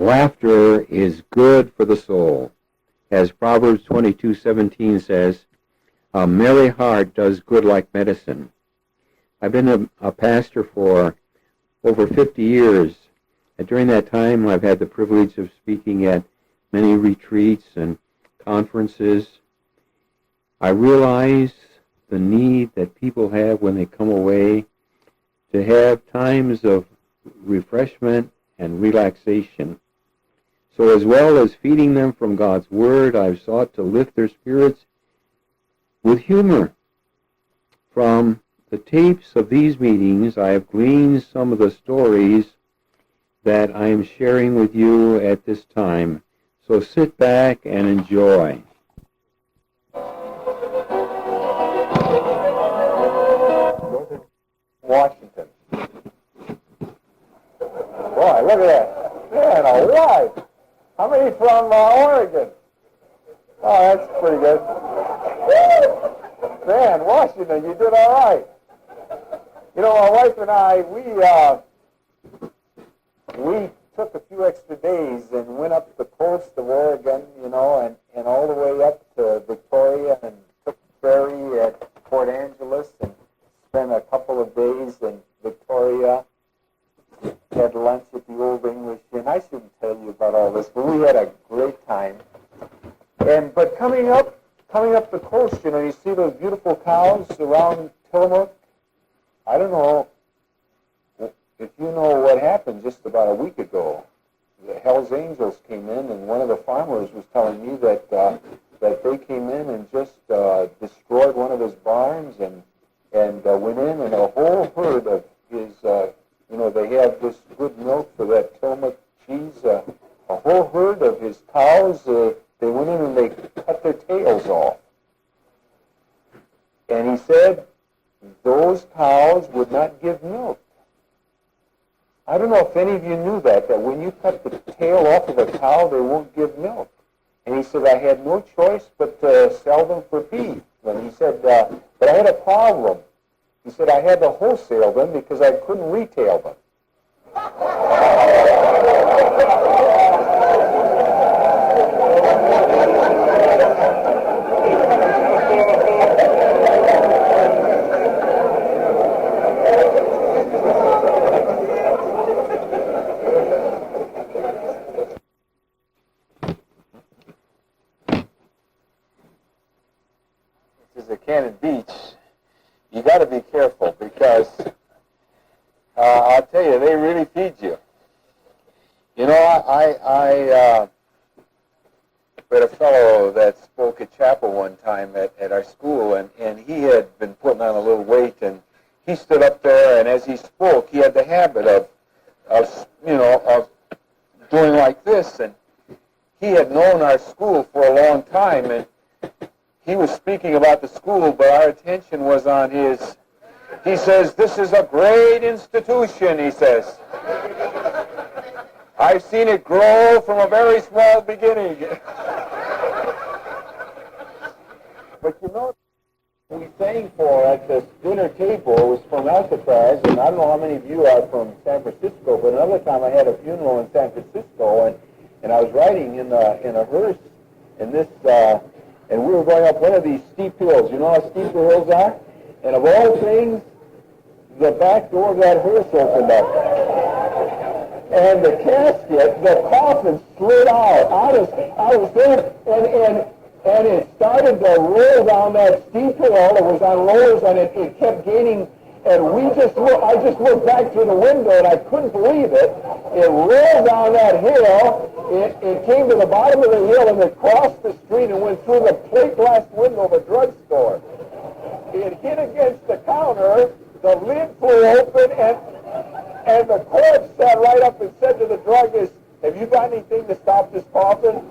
Laughter is good for the soul. As Proverbs 22:17 says, a merry heart does good like medicine. I've been a pastor for over 50 years, and during that time I've had the privilege of speaking at many retreats and conferences. I realize the need that people have when they come away to have times of refreshment and relaxation. So as well as feeding them from God's Word, I've sought to lift their spirits with humor. From the tapes of these meetings, I have gleaned some of the stories that I am sharing with you at this time. So sit back and enjoy. Washington. Boy, look at that. Man alive. How many from Oregon? Oh, that's pretty good. Man, Washington, you did all right. You know, my wife and I, we took a few extra days and went up the coast of Oregon, you know, and all the way up to Victoria and took the ferry at Port Angeles and spent a couple of days in Victoria, had lunch at the Old English Inn. I shouldn't tell you about all this, but we had a great time. But coming up the coast, you know, you see those beautiful cows around Tillamook. I don't know if you know what happened just about a week ago. The Hells Angels came in, and one of the farmers was telling me that they came in and just destroyed one of his barns and went in, and a whole herd of his, you know, they have this good milk for that Tillamook cheese. A whole herd of his cows, they went in and they cut their tails off. And he said those cows would not give milk. I don't know if any of you knew that when you cut the tail off of a cow, they won't give milk. And he said, I had no choice but to sell them for beef. And he said, but I had a problem. He said, I had to wholesale them because I couldn't retail them. This is a Cannon Beach. You got to be careful because I'll tell you, they really feed you. You know, I read a fellow that spoke at chapel one time at our school, and he had been putting on a little weight, and he stood up there, and as he spoke, he had the habit of doing like this, and he had known our school for a long time, and he was speaking about the school, but our attention was on his. He says, this is a great institution, he says. I've seen it grow from a very small beginning. But you know, we sang for at this dinner table was from Alcatraz, and I don't know how many of you are from San Francisco, but another time I had a funeral in San Francisco, and I was riding in a hearse, and and we were going up one of these steep hills. You know how steep the hills are? And of all things, the back door of that hearse opened up. And the casket, the coffin slid out of there, and it started to roll down that steep hill. It was on rollers, and it kept gaining. And I just looked back through the window, and I couldn't believe it. It rolled down that hill. It came to the bottom of the hill, and it crossed the street and went through the plate glass window of a drugstore. It hit against the counter. The lid flew open, and the corpse sat right up and said to the druggist, have you got anything to stop this coffin?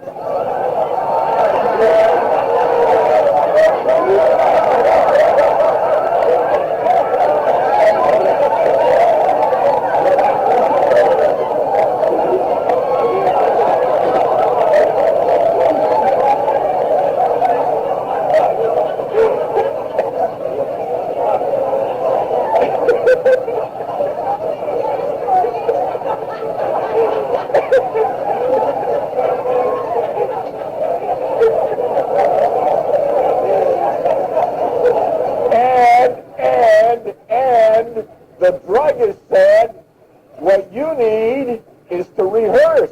family hearse.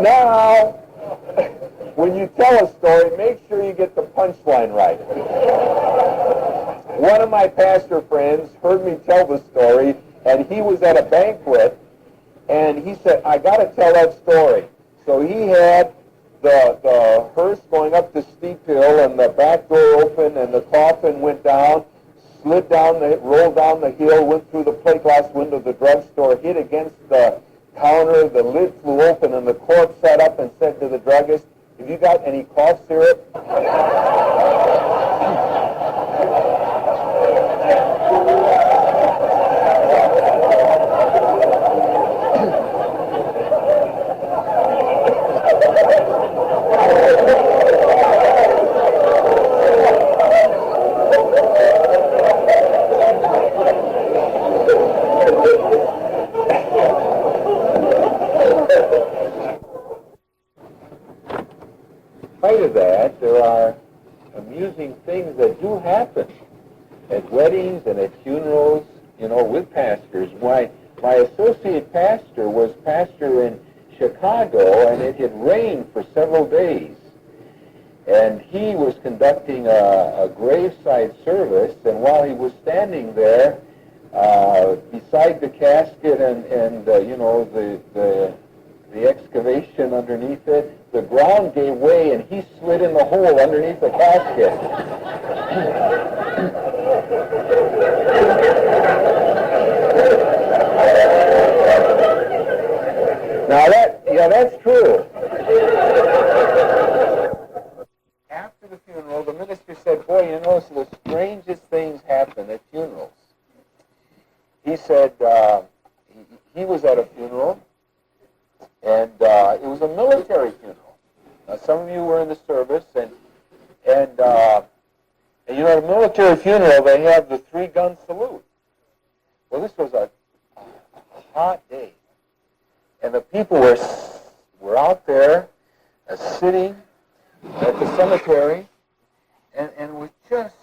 Now, when you tell a story, make sure you get the punchline right. One of my pastor friends heard me tell the story, and he was at a banquet, and he said, I got to tell that story. So he had the hearse going up the steep hill, and the back door opened, and the coffin went down, rolled down the hill, went through the plate glass window of the drugstore, hit against the counter, the lid flew open, and the corpse sat up and said to the druggist, have you got any cough syrup? Of that, there are amusing things that do happen at weddings and at funerals, with pastors. My associate pastor was pastor in Chicago, and it had rained for several days. And he was conducting a graveside service, and while he was standing there beside the casket and the excavation underneath it, the ground gave way, and he slid in the hole underneath the casket. Now that's true. After the funeral, the minister said, boy, so the strangest things happen at funerals. He said he was at a funeral, and it was a military funeral. Some of you were in the service, and at a military funeral, they have the 3-gun salute. Well, this was a hot day, and the people were out there sitting at the cemetery, and it was just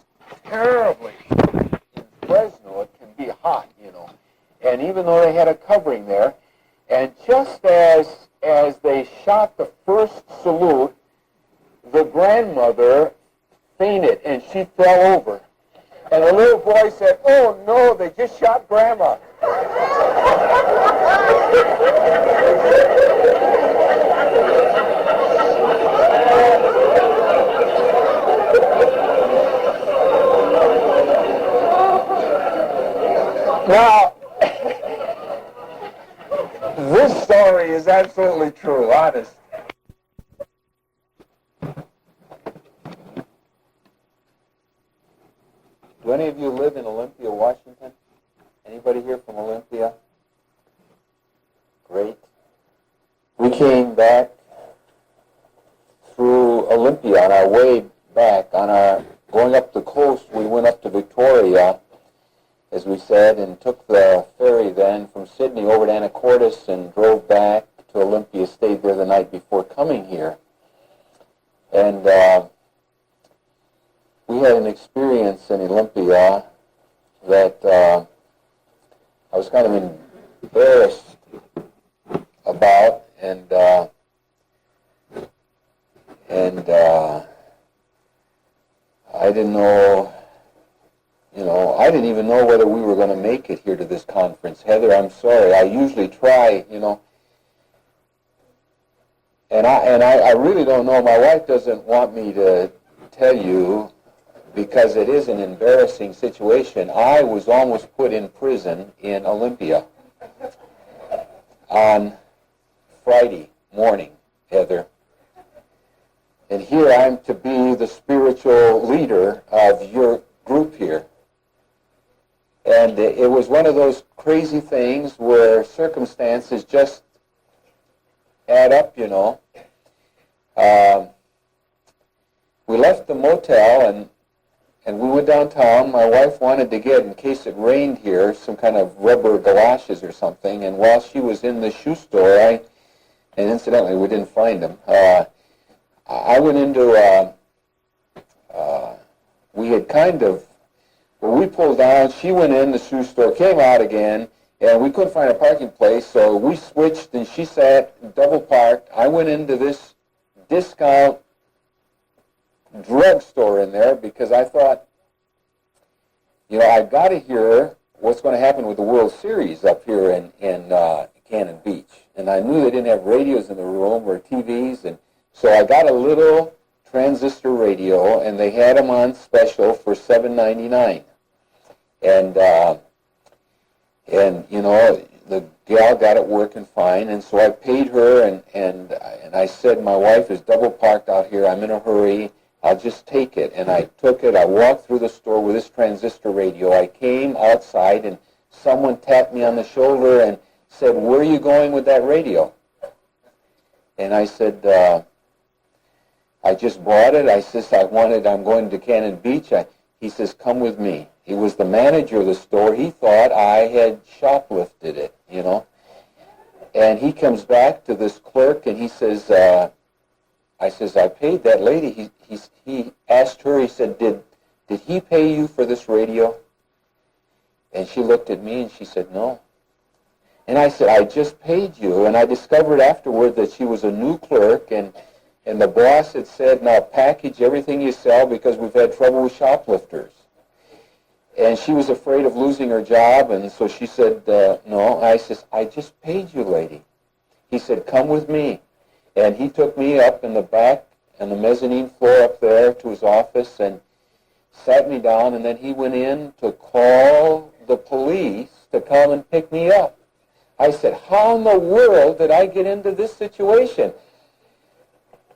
terribly, in Fresno, it can be hot, and even though they had a covering there, and just as they shot the first salute, the grandmother fainted, and she fell over. And the little boy said, oh, no, they just shot Grandma. Now, this story is absolutely true, honest. Do any of you live in Olympia, Washington? Anybody here from Olympia? Great. We came back through Olympia on our way back. Going up the coast, we went up to Victoria, as we said, and took the ferry then from Sydney over to Anacortes and drove back to Olympia, stayed there the night before coming here. And we had an experience in Olympia that I was kind of embarrassed about, and I didn't know, I didn't even know whether we were going to make it here to this conference. Heather, I'm sorry. I usually try, and I really don't know. My wife doesn't want me to tell you because it is an embarrassing situation. I was almost put in prison in Olympia on Friday morning, Heather. And here I'm to be the spiritual leader of your group here. And it was one of those crazy things where circumstances just add up, We left the motel and we went downtown. My wife wanted to get, in case it rained here, some kind of rubber galoshes or something. And while she was in the shoe store, I and incidentally, we didn't find them. I went into, we had kind of, well, we pulled down, she went in the shoe store, came out again, and we couldn't find a parking place, so we switched, and she sat double parked. I went into this discount drugstore in there because I thought, I've got to hear what's going to happen with the World Series up here in Cannon Beach. And I knew they didn't have radios in the room or TVs, and so I got a little transistor radio, and they had them on special for $7.99. And the gal got it working fine, and so I paid her, and I said, my wife is double parked out here. I'm in a hurry. I'll just take it. And I took it. I walked through the store with this transistor radio. I came outside, and someone tapped me on the shoulder and said, where are you going with that radio? And I said, I just bought it. I says, I'm going to Cannon Beach. He says, come with me. He was the manager of the store. He thought I had shoplifted it, And he comes back to this clerk, and he says, I says, I paid that lady. He asked her, he said, did he pay you for this radio? And she looked at me, and she said, no. And I said, I just paid you. And I discovered afterward that she was a new clerk, and the boss had said, now package everything you sell because we've had trouble with shoplifters. And she was afraid of losing her job, and so she said, no. I says, I just paid you, lady. He said, come with me. And he took me up in the back and the mezzanine floor up there to his office and sat me down, and then he went in to call the police to come and pick me up. I said, how in the world did I get into this situation?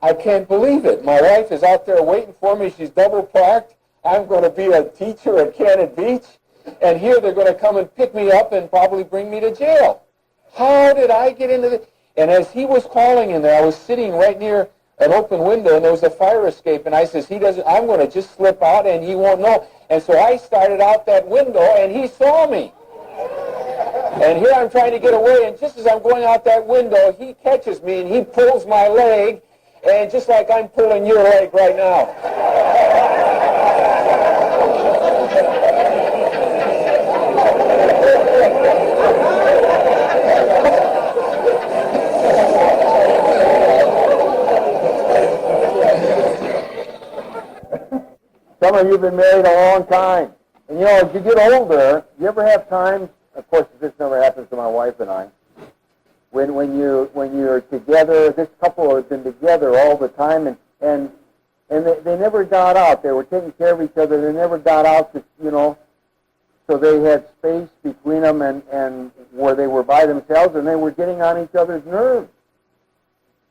I can't believe it. My wife is out there waiting for me. She's double parked. I'm going to be a teacher at Cannon Beach, and here they're going to come and pick me up and probably bring me to jail. How did I get into this? And as he was calling in there, I was sitting right near an open window, and there was a fire escape, and I says, I'm going to just slip out, and he won't know. And so I started out that window, and he saw me. And here I'm trying to get away, and just as I'm going out that window, he catches me, and he pulls my leg, and just like I'm pulling your leg right now. Some of you have been married a long time. And as you get older, you ever have times, of course this never happens to my wife and I, when you're together, this couple has been together all the time, and they never got out. They were taking care of each other. They never got out to, so they had space between them and where they were by themselves, and they were getting on each other's nerves.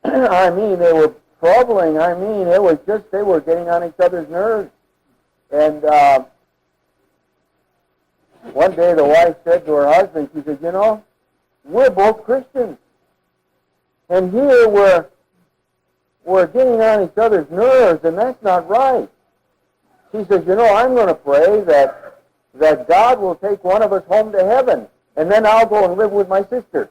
I mean, they were troubling. I mean, it was just, they were getting on each other's nerves. And one day the wife said to her husband, she said, we're both Christians. And here we're getting on each other's nerves, and that's not right. She says, I'm going to pray that God will take one of us home to heaven, and then I'll go and live with my sister.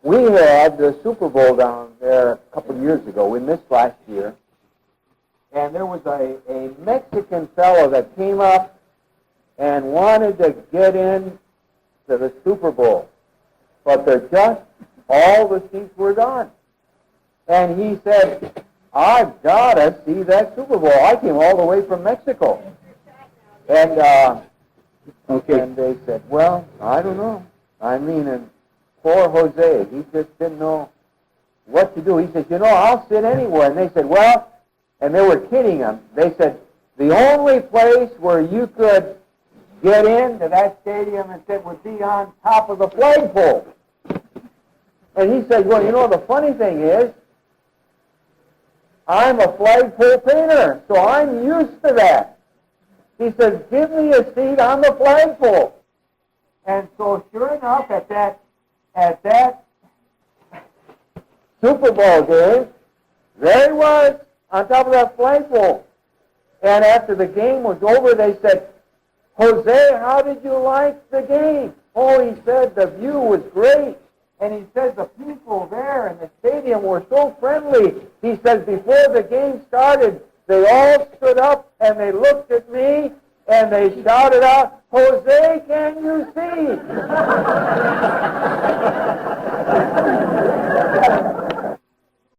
We had the Super Bowl down there a couple of years ago. We missed last year. And there was a Mexican fellow that came up and wanted to get in to the Super Bowl. But all the seats were gone. And he said, I've got to see that Super Bowl. I came all the way from Mexico. And and they said, well, I don't know. I mean, and poor Jose, he just didn't know what to do. He said, I'll sit anywhere. And they said, well, and they were kidding him. They said, the only place where you could get into that stadium and sit would be on top of the flagpole. And he said, well, the funny thing is, I'm a flagpole painter, so I'm used to that. He says, give me a seat on the flagpole. And so sure enough, at that Super Bowl game, there he was on top of that flagpole. And after the game was over, they said, Jose, how did you like the game? Oh, he said the view was great. And he said the people there in the stadium were so friendly. He said before the game started, they all stood up and they looked at me and they shouted out, Jose, can you see?